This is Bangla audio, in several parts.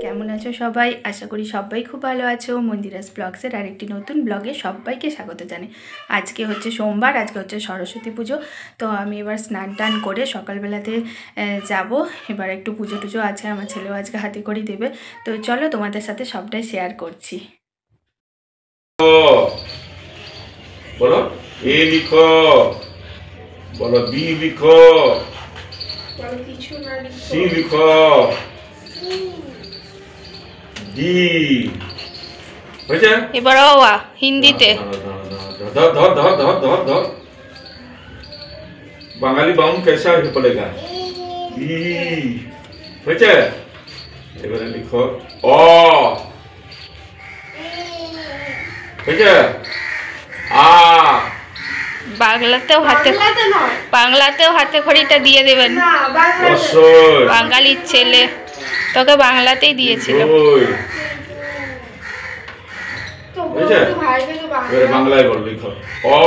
কেমন আছো সবাই? আশা করি সবাই খুব ভালো আছো। মন্দিরাস ব্লগসের আরেকটি নতুন ব্লগে সবাইকে স্বাগত জানাই। আজকে হচ্ছে সোমবার, আজকে হচ্ছে সরস্বতী পুজো। তো আমি এবার স্নান টান করে সকালবেলাতে যাব। এবার একটু পুজো টুজো আছে, আমার ছেলেও আজকে হাতে করে দেবে। তো চলো তোমাদের সাথে সবটাই শেয়ার করছি। বলো এ লিখো, বলো বি লিখো, সি লিখো, ডি হয়েছে। এবার হিন্দিতে ধর ধর ধর ধর ধর ধর বাঙালি বাউন কেসা পড়েগা। ই হয়েছে। এবারে লিখো অ হয়েছে। আ বাংলাতেও হাতে খড়িটা দিয়ে দেবেন। বাঙালির ছেলে, তোকে বাংলাতেই দিয়েছিল। বাংলায় বল, লিখো অ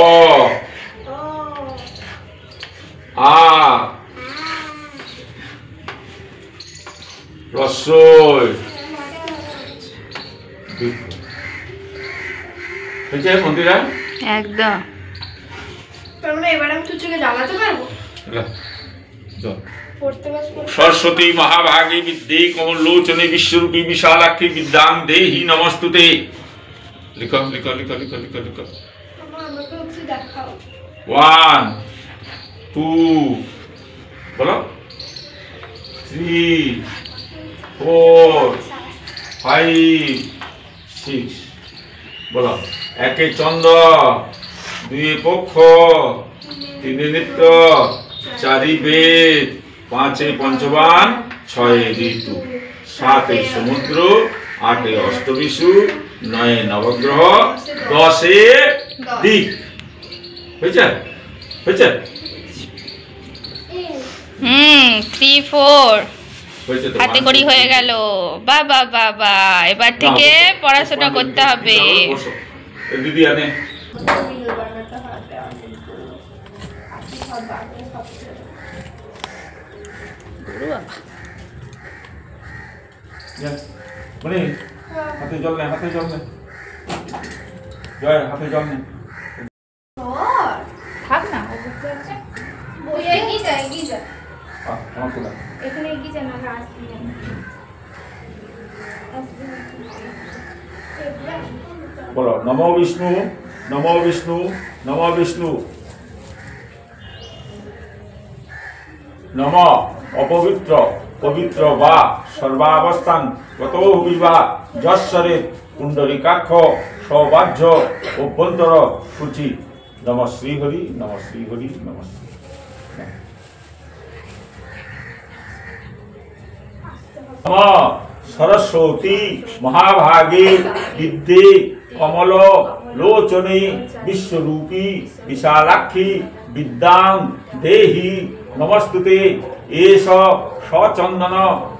আ রসই হয়েছে মন্দিরা একদম। सरस्वती महाभागी विद्ये कमलोचने विश्वरूपी विशालाक्षी विद्यां देहि नमस्तुते। लिखो लिखो लिखो लिखो लिखो लिखो। 1 2 बोलो 3 4 5 6 बोलो। एके चंद्र, दुए पक्ष, तीने नित्य, चारि वेद, पाँचे पंचबान, छये ऋतु, साते समुद्र, आठे अष्टविषु, नये नवग्रह, दशे दिक। হয়েছে হয়েছে 3 4 হাতে করি হয়ে গেল। বাবা বাবা, এবার থেকে পড়াশোনা করতে হবে। দিদি আনে মানে হাতে জল নেই, হাতে জল নেই, জয় হাতে জল নেই। থাক না, बोलो नमो विष्णु नमो विष्णु नमो विष्णु। नमो अपवित्र पवित्र वा सर्वावस्थान गतो विवा जस्सरे कुंडलिकाक्ष सौभाज्य अभ्यंतर शुचि। नमः श्रीहरि नमः श्रीहरि नमः श्री। नमः सरस्वती महाभागे विद्ये कमल लोचने विश्वरूपी विशालाक्षी विद्यां देहि नमस्तुते। एष सचंदन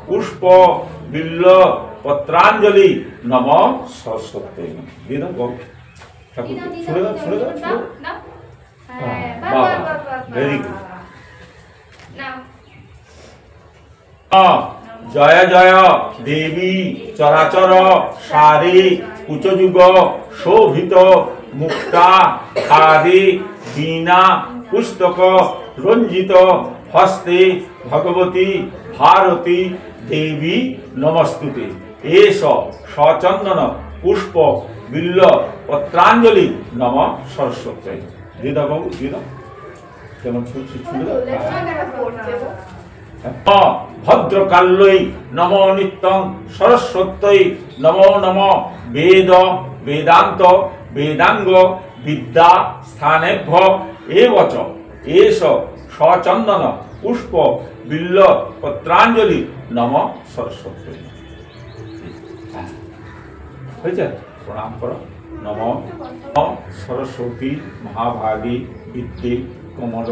पुष्प बिल्ल पत्रांजलि नमः सरस्वती। Very good. जय जय देवी चराचर सारी कुचयुग शोभित मुक्ता आदि वीणा पुस्तक रंजित हस्ते भगवती भारती देवी नमस्तुते। एष सचंदन पुष्प बिल्ल पत्रांजलि नमः सरस्वती। दीदा बाबू दीदा केमन भद्रकाल्यै नमो नित्यं सरस्वत्यै नमो नमः। वेद वेदांत वेदांग विद्या स्थानेभ्य एव च एष सचंदन पुष्प बिल्ल पत्रांजलि नमः सरस्वती। प्रणाम करो। नमो सरस्वती महाभागी विद्ये कमल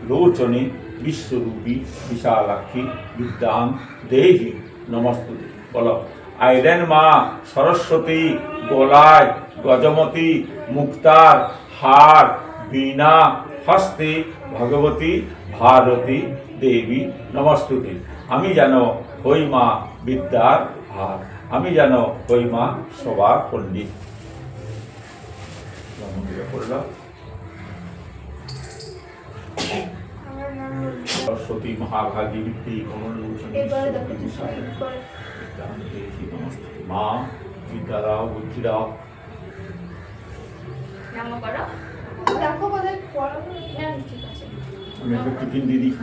लोचने विश्वरूपी विशालाक्षी विद्यां देहि नमस्तुते। बोलो आइलेन माँ सरस्वती गोलाय गजमती मुक्तार हार वीणा हस्ते भगवती भारती দেবী নমস্তুতে। আমি যেন হই মা বিদ্যার ভার, আমি যেন হই মা সবার পণ্ডিত। মন্দিরে পড়লাম। সরস্বতী মহাভাগী বিদ্যে কমলোচনী মা বিদ্যা দাও, বুদ্ধি দাও। আমি একটা টিফিন দিয়ে দিই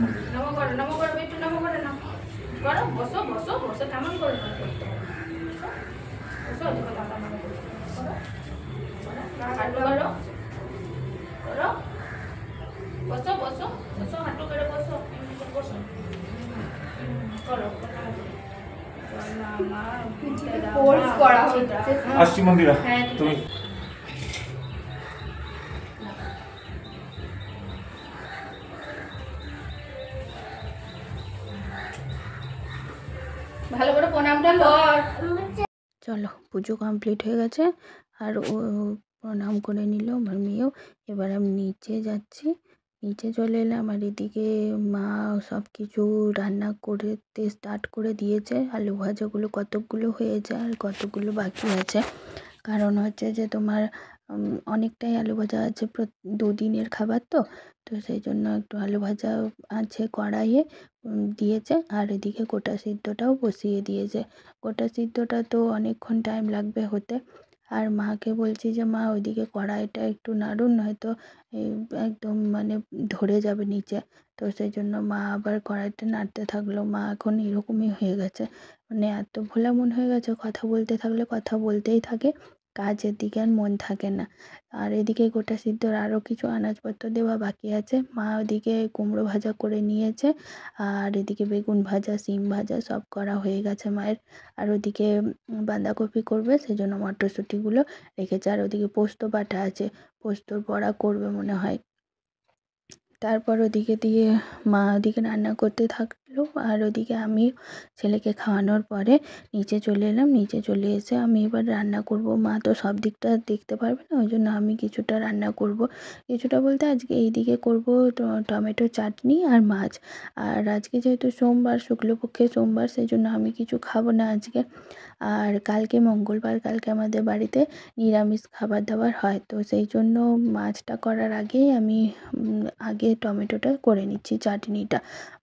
বসো বসো বসো, কেমন করে বসো বসো বসো, হাঁটু করে বসো বসো করো। আসছি মন্দিরা, তুমি ভালো করে প্রণামটা কর। চলো, পুজো কমপ্লিট হয়ে গেছে, আর ও প্রণাম করে নিল আমার মেয়েও। এবার আমি নিচে যাচ্ছি, নিচে চলে এলাম। আর এদিকে মা সব কিছু রান্না করতে স্টার্ট করে দিয়েছে। আলু ভাজাগুলো কতকগুলো হয়েছে আর কতগুলো বাকি আছে, কারণ হচ্ছে যে তোমার অনেকটাই আলু ভাজা আছে, দুদিনের খাবার তো তো সেই জন্য একটু আলু ভাজা আছে কড়াইয়ে দিয়েছে। আর এদিকে গোটা সিদ্ধটাও বসিয়ে দিয়েছে। গোটা সিদ্ধটা তো অনেকক্ষণ টাইম লাগবে হতে। আর মাকে বলছি যে মা ওইদিকে কড়াইটা একটু নাড়ুন, নয়তো একদম মানে ধরে যাবে নিচে। তো সেই জন্য মা আবার কড়াইটা নাড়তে থাকলো। মা এখন এরকমই হয়ে গেছে, মানে এত ভোলা মন হয়ে গেছে, কথা বলতে থাকলে কথা বলতেই থাকে, কাজের দিকে আর মন থাকে না। আর এদিকে গোটা সিদ্ধর আরও কিছু আনাজপত্র দেওয়া বাকি আছে। মা ওদিকে কুমড়ো ভাজা করে নিয়েছে, আর এদিকে বেগুন ভাজা, সিম ভাজা সব করা হয়ে গেছে মায়ের। আর ওদিকে বাঁধাকপি করবে, সেজন্য মটরশুঁটিগুলো রেখেছে। আর ওদিকে পোস্ত বাটা আছে, পোস্তর বড়া করবে মনে হয়। তারপর ওদিকে দিয়ে মা ওদিকে রান্না করতে থাকলো, আর ওদিকে আমি ছেলেকে খাওয়ানোর পরে নিচে চলে এলাম। নিচে চলে এসে আমি এবার রান্না করব। মা তো সব দিকটা দেখতে পারবে না, ওই জন্য আমি কিছুটা রান্না করব। কিছুটা বলতে আজকে এইদিকে করব টমেটো চাটনি আর মাছ। আর আজকে যেহেতু সোমবার, শুক্লপক্ষের সোমবার, সেই জন্য আমি কিছু খাবো না আজকে। আর কালকে মঙ্গলবার, কালকে আমাদের বাড়িতে নিরামিষ খাবার দাবার হয়, তো সেই জন্য মাছটা করার আগেই আমি আগে টমেটোটা করে নিচ্ছি, চাটনিটা।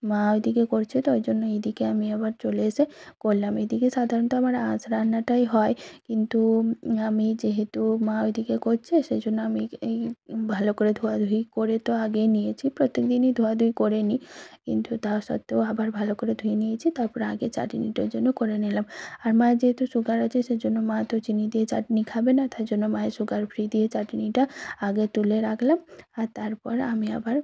মা ওইদিকে করছে, তো ওই জন্য এইদিকে আমি আবার চলে এসে করলাম। এদিকে সাধারণত আমার আঁচ রান্নাটাই হয়, কিন্তু আমি যেহেতু মা ওইদিকে করছে, সেই জন্য আমি এই ভালো করে ধোয়াধুয়ি করে তো আগেই নিয়েছি, প্রত্যেক দিনই ধোয়াধুয়ি করে নিই, কিন্তু তা সত্ত্বেও আবার ভালো করে ধুয়ে নিয়েছি। তারপর আগে চাটনিটার জন্য করে নিলাম। আর মায়ের যেহেতু সুগার আছে, সেজন্য মা তো চিনি দিয়ে চাটনি খাবে না, তার জন্য মায়ের সুগার ফ্রি দিয়ে চাটনিটা আগে তুলে রাখলাম। আর তারপর আমি আবার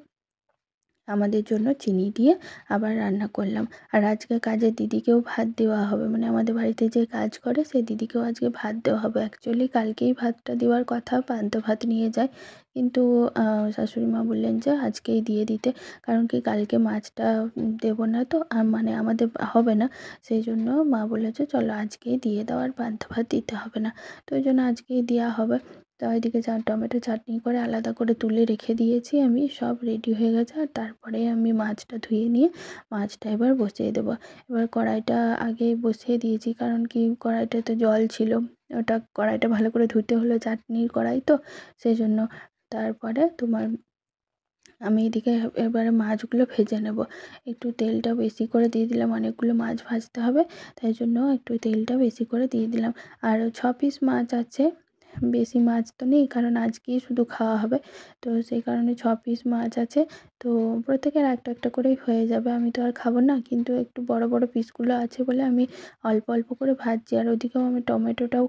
আমাদের জন্য চিনি দিয়ে আবার রান্না করলাম। আর আজকে কাজের দিদিকেও ভাত দেওয়া হবে, মানে আমাদের বাড়িতে যে কাজ করে সেই দিদিকেও আজকে ভাত দেওয়া হবে। অ্যাকচুয়ালি কালকেই ভাতটা দেওয়ার কথা, পান্তা ভাত নিয়ে যায়, কিন্তু শাশুড়ি মা বললেন যে আজকেই দিয়ে দিতে, কারণ কি কালকে মাছটা দেবো না তো, মানে আমাদের হবে না, সেই জন্য মা বলেছে চলো আজকেই দিয়ে দাও, আর পান্তা ভাত দিতে হবে না, তো ওই জন্য আজকেই দেওয়া হবে। তো ওইদিকে টমেটো চাটনি করে আলাদা করে তুলে রেখে দিয়েছি আমি, সব রেডি হয়ে গেছে। আর তারপরে আমি মাছটা ধুয়ে নিয়ে মাছটা এবার বসিয়ে দেবো। এবার কড়াইটা আগে বসিয়ে দিয়েছি, কারণ কি কড়াইটাতে জল ছিল, ওটা কড়াইটা ভালো করে ধুতে হলো, চাটনির কড়াই তো সেই জন্য। তারপরে তোমার আমি এদিকে এবারে মাছগুলো ভেজে নেব। একটু তেলটা বেশি করে দিয়ে দিলাম, অনেকগুলো মাছ ভাজতে হবে, তাই জন্য একটু তেলটা বেশি করে দিয়ে দিলাম। আর 6 পিস মাছ আছে, বেশি মাছ তো নেই, কারণ আজকেই শুধু খাওয়া হবে, তো সেই কারণে 6 পিস মাছ আছে। তো প্রত্যেকের একটা একটা করেই হয়ে যাবে, আমি তো আর খাবো না, কিন্তু একটু বড় বড় পিসগুলো আছে বলে আমি অল্প অল্প করে ভাজছি। আর ওদিকেও আমি টমেটোটাও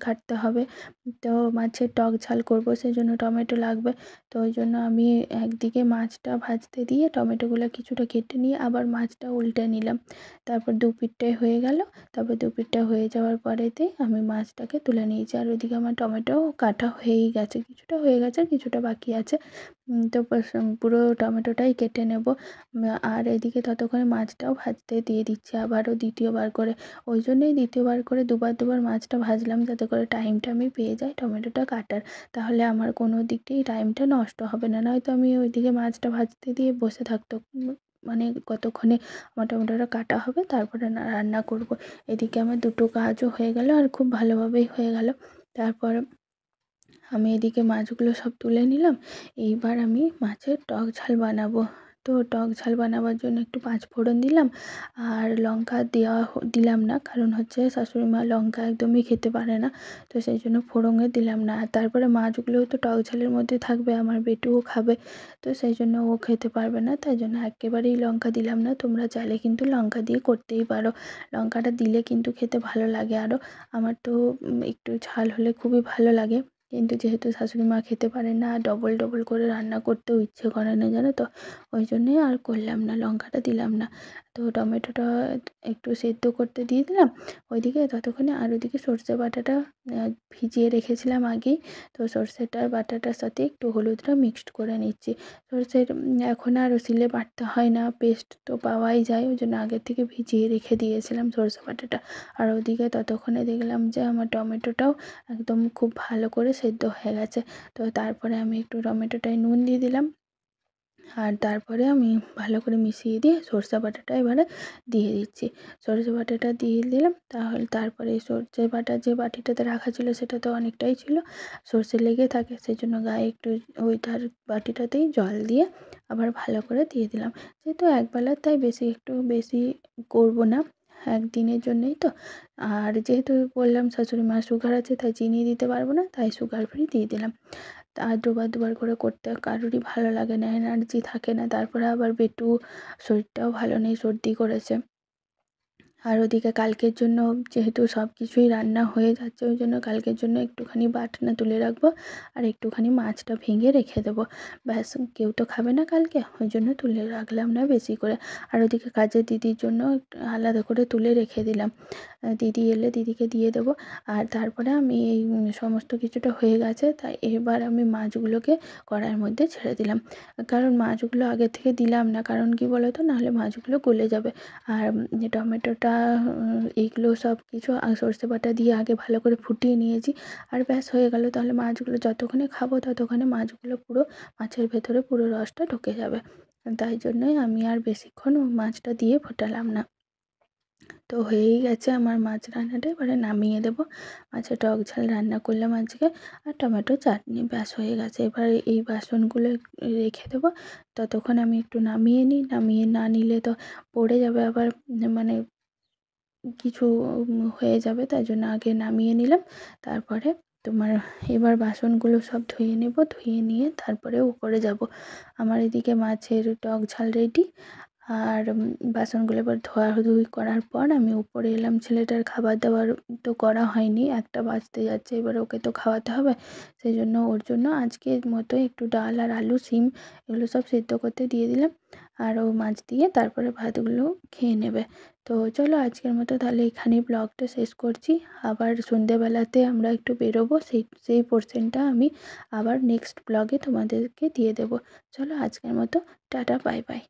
কাটতে হবে, তো মাছের টক ঝাল করবো, সেই জন্য টমেটো লাগবে। তো ওই জন্য আমি একদিকে মাছটা ভাজতে দিয়ে টমেটোগুলো কিছুটা কেটে নিয়ে আবার মাছটা উল্টে নিলাম। তারপর দু পিঠটাই হয়ে গেল। তারপর দু পিঠটা হয়ে যাওয়ার পরেতেই আমি মাছটাকে তুলে নিয়েছি। আর ওইদিকে আমার টমেটো কাটা হয়েই গেছে, কিছুটা হয়ে গেছে আর কিছুটা বাকি আছে। তো পুরো টমেটোটাই কেটে নেব। আর এদিকে ততক্ষণে মাছটাও ভাজতে দিয়ে দিচ্ছি আবারও দ্বিতীয়বার করে। ওই জন্যই দ্বিতীয়বার করে দুবার দুবার মাছটা ভাজলাম, যাতে করে টাইমটা আমি পেয়ে যাই টমেটোটা কাটার, তাহলে আমার কোনো দিক দিয়েই টাইমটা নষ্ট হবে না, নয়তো আমি ওইদিকে মাছটা ভাজতে দিয়ে বসে থাকতে মানে কতক্ষণে আমার টমেটোটা কাটা হবে, তারপরে রান্না করব। এদিকে আমার দুটো কাজও হয়ে গেল আর খুব ভালোভাবেই হয়ে গেল। তারপর আমি এদিকে মাছগুলো সব তুলে নিলাম। এইবার আমি মাছের টক ঝাল বানাবো। তো টক ঝাল বানাবার জন্য একটু পাঁচ ফোড়ন দিলাম, আর লঙ্কা দিলাম না, কারণ হচ্ছে শাশুড়ি মা লঙ্কা একদমই খেতে পারে না, তো সেই জন্য ফোড়নে দিলাম না। আর তারপরে মাছগুলোও তো টক ঝালের মধ্যে থাকবে, আমার বেটুও খাবে, তো সেই জন্য ও খেতে পারবে না, তাই জন্য একেবারেই লঙ্কা দিলাম না। তোমরা চাইলে কিন্তু লঙ্কা দিয়ে করতেই পারো, লঙ্কাটা দিলে কিন্তু খেতে ভালো লাগে আরও। আমার তো একটু ঝাল হলে খুবই ভালো লাগে, কিন্তু যেহেতু শাশুড়ি মা খেতে পারে না, ডবল ডবল করে রান্না করতেও ইচ্ছে করে না, জানো তো, ওই জন্যই আর করলাম না, লঙ্কাটা দিলাম না। তো টমেটোটা একটু সেদ্ধ করতে দিয়ে দিলাম ওইদিকে, ততক্ষণে আর ওইদিকে সর্ষে বাটাটা ভিজিয়ে রেখেছিলাম আগেই, তো সর্ষেটার বাটাটার সাথে একটু হলুদটা মিক্সড করে নিচ্ছি। সর্ষের এখন আর শিলে বাটতে হয় না, পেস্ট তো পাওয়াই যায়, ওই জন্য আগের থেকে ভিজিয়ে রেখে দিয়েছিলাম সর্ষে বাটাটা। আর ওদিকে ততক্ষণে দেখলাম যে আমার টমেটোটাও একদম খুব ভালো করে সেদ্ধ হয়ে গেছে। তো তারপরে আমি একটু টমেটোটায় নুন দিয়ে দিলাম, আর তারপরে আমি ভালো করে মিশিয়ে দিয়ে সরষে বাটাটা এবারে দিয়ে দিচ্ছি। সরষে বাটাটা দিয়ে দিলাম, তারপরে সরষে বাটা যে বাটিটাতে রাখা ছিল সেটা তো অনেকটাই ছিল, সরষে লেগে থাকে, সেই জন্য গায়ে একটু ওই তার বাটিটাতেই জল দিয়ে আবার ভালো করে দিয়ে দিলাম। যেহেতু একবেলা তাই একটু বেশি করব না, একদিনের জন্যই তো। আর যেহেতু বললাম শাশুড়ি মার সুগার আছে, তাই চিনি দিতে পারবো না, তাই সুগার ফ্রি দিয়ে দিলাম। আর দুবার দুবার করে করতে কারোরই ভালো লাগে না, এনার্জি থাকে না। তারপরে আবার বেটু শরীরটাও ভালো নেই, সর্দি করেছে। আর ওদিকে কালকের জন্য যেহেতু সব কিছুই রান্না হয়ে যাচ্ছে, ওই জন্য কালকের জন্য একটুখানি বাটনা তুলে রাখবো, আর একটুখানি মাছটা ভেঙে রেখে দেবো, ব্যাস। কেউ তো খাবে না কালকে, ওই জন্য তুলে রাখলাম না বেশি করে। আর ওদিকে কাজের দিদির জন্য আলাদা করে তুলে রেখে দিলাম, দিদি এলে দিদিকে দিয়ে দেবো। আর তারপরে আমি এই সমস্ত কিছুটা হয়ে গেছে, তাই এবার আমি মাছগুলোকে কড়াইয়ের মধ্যে ছেড়ে দিলাম, কারণ মাছগুলো আগে থেকে দিলাম না, কারণ কি বলো তো, নাহলে মাছগুলো গলে যাবে। আর টমেটোটা এইগুলো সব কিছু সরষে বাটা দিয়ে আগে ভালো করে ফুটিয়ে নিয়েছি, আর ব্যাস হয়ে গেল। তাহলে মাছগুলো যতক্ষণে খাবো ততক্ষণে মাছগুলো পুরো মাছের ভেতরে পুরো রসটা ঢুকে যাবে, তাই জন্যই আমি আর বেশিক্ষণ মাছটা দিয়ে ফোটালাম না। তো হয়েই গেছে আমার মাছ রান্নাটা, এবারে নামিয়ে দেবো। মাছের টক ঝাল রান্না করলাম আজকে, আর টমেটো চাটনি, ব্যাস হয়ে গেছে। এবার এই বাসনগুলো রেখে দেবো, ততক্ষণ আমি একটু নামিয়ে নিই, নামিয়ে না নিলে তো পড়ে যাবে আবার, মানে কিছু হয়ে যাবে, তাই জন্য আগে নামিয়ে নিলাম। তারপরে তোমার এবার বাসনগুলো সব ধুয়ে নেব, ধুয়ে নিয়ে তারপরে উপরে যাব। আমার এদিকে মাছের টক ঝাল রেডি, আর বাসনগুলো এবার ধোয়াধুয়ি করার পর আমি উপরে এলাম। ছেলেটার খাবার দাবার তো করা হয়নি, 1টা বাজতে যাচ্ছে, এবার ওকে তো খাওয়াতে হবে, সেই জন্য ওর জন্য আজকের মতো একটু ডাল আর আলু সিম এগুলো সব সেদ্ধ করতে দিয়ে দিলাম, আর ও মাছ দিয়ে তারপরে ভাতগুলো খেয়ে নেবে। তো চলো আজকের মতো তাহলে এখানেই ব্লগটা শেষ করছি। আবার সন্ধেবেলাতে আমরা একটু বেরোবো, সেই পোর্শনটা আমি আবার নেক্সট ব্লগে তোমাদেরকে দিয়ে দেবো। চলো আজকের মতো টাটা, বাই বাই।